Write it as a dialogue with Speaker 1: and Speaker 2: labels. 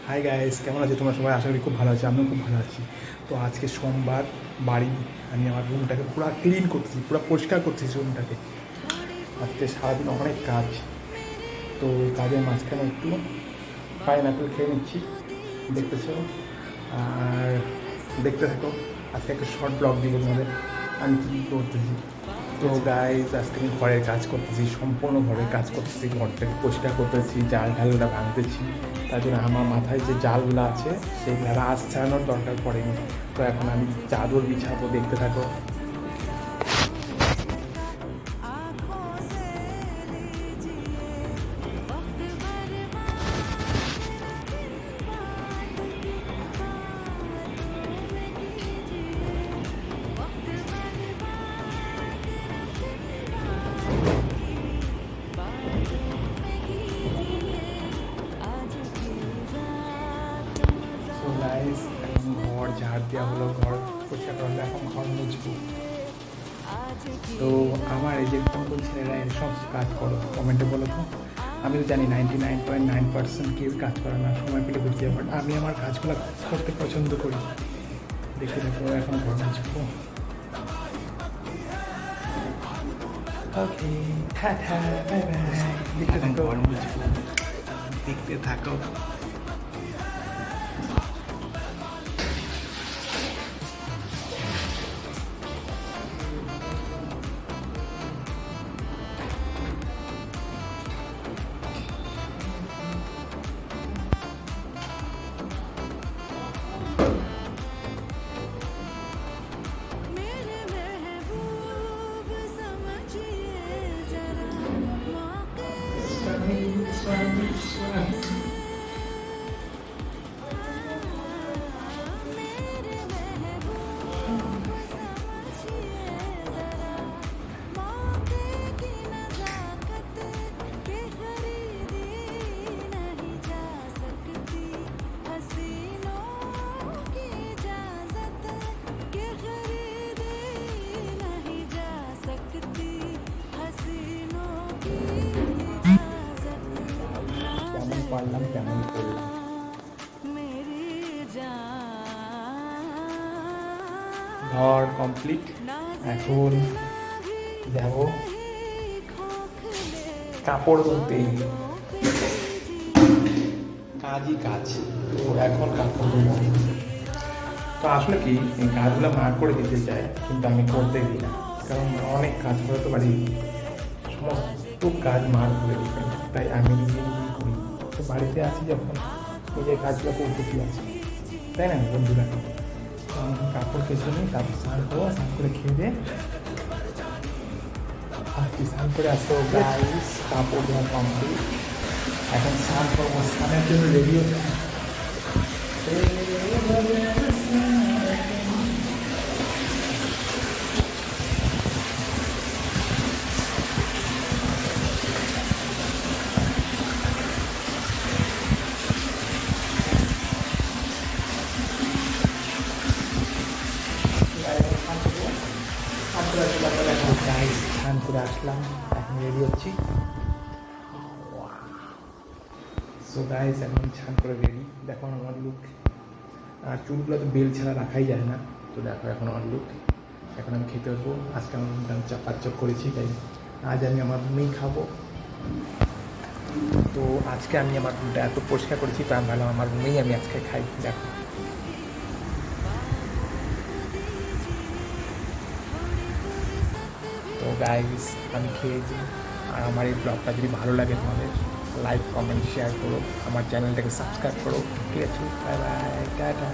Speaker 1: Hi guys, কেমন আছো তোমরা সবাই? আশা করি খুব ভালো আছি, আমিও খুব ভালো আছি। তো আজকে সোমবার, বাড়ি আমি আমার রুমটাকে পুরো ক্লিন করতেছি, পুরো পরিষ্কার করতেছি রুমটাকে। আজকে সারাদিন অনেক কাজ, তো কাজের মাঝখানে একটু পাইনাপেল খেয়ে নিচ্ছি, দেখতেছো। আর দেখতে থাকো, আজকে একটা শর্ট ব্লগ দিব তোমাদের আমি কী করতেছি। তো গাইজ, আজকে আমি ঘরের কাজ করতেছি, সম্পূর্ণ ঘরের কাজ করতেছি, ঘরটাকে পরিষ্কার করতেছি, জাল ঢালগুলো ভাঙতেছি। তার জন্য আমার মাথায় যে জালগুলো আছে সেগুলো রাজ ছাড়ানোর দরকার পড়েনি। তো এখন আমি চাদর বিছাবো, দেখতে থাকো। তো গাইজ, এখন ঘর ঝাড় দেওয়া হলো, ঘর পরিষ্কার করা হলো, এখন ঘর মুছবো। তো আমার এই যে কোন কোন ছেলেরা এই সমস্ত কাজ করো কমেন্টে বলো তো। আমি তো জানি 99.9% কেউ কাজ করে না, সময় পেলে বুঝতে যাবো। আমি আমার কাজগুলো করতে পছন্দ করি। দেখে দেখো, এখন ঘর মুছবো। ওকে, টাটা, বাই বাই। দেখতে থাকো, ঘর মুছবো, দেখতে থাকো। কেমন পারলাম কেমন করলাম। ঘর কমপ্লিট, এখন যাব কাপড় ধুতে। কাজই কাজ, তো এখন কাপড় ধুবো। তো আসলে কি, এই কাজগুলো মা করে দিতে চায়, কিন্তু আমি করতে দিই না, কারণ অনেক কাজ করে তো বাড়ি, সমস্ত কাজ মার করে দিবেন, তাই আমি নিজে নিজেই করি। তো বাড়িতে আছি যখন, নিজের কাজগুলো করতে কি আছে, তাই না বন্ধুরা? তো আমি কাপড় কেচে নিই, তারপর স্নান করবো, স্নান করে খেয়ে দিয়ে আসছি। স্নান করে আসতে গাইস, কাপড় ধোয়া কমপ্লিট, এখন স্নান করবো, স্নানের জন্য রেডি হচ্ছে। স্নান করে আসলাম, এখন রেডি হচ্ছি। সো গাইস, এখন স্নান করে রেডি, দেখো আমার লুক। আর চুলগুলো তো বেল ছাড়া রাখাই যায় না, তো দেখো এখন আমার লুক। এখন আমি খেতে আসবো, আজকে আমি চাপাচপ করেছি, তাই আজ আমি আমার রুমেই খাবো। তো আজকে আমি আমার রুমটা এত পরিষ্কার করেছি, তো আমি ভাবলাম আমার রুমেই আমি আজকে খাই। দেখো, তো গাইস আমি খেয়েছি। আর আমার এই ব্লগটা যদি ভালো লাগে তোমাদের, লাইক কমেন্ট শেয়ার করো, আমার চ্যানেলটাকে সাবস্ক্রাইব করো। ঠিক আছে, বাই বাই, টাটা।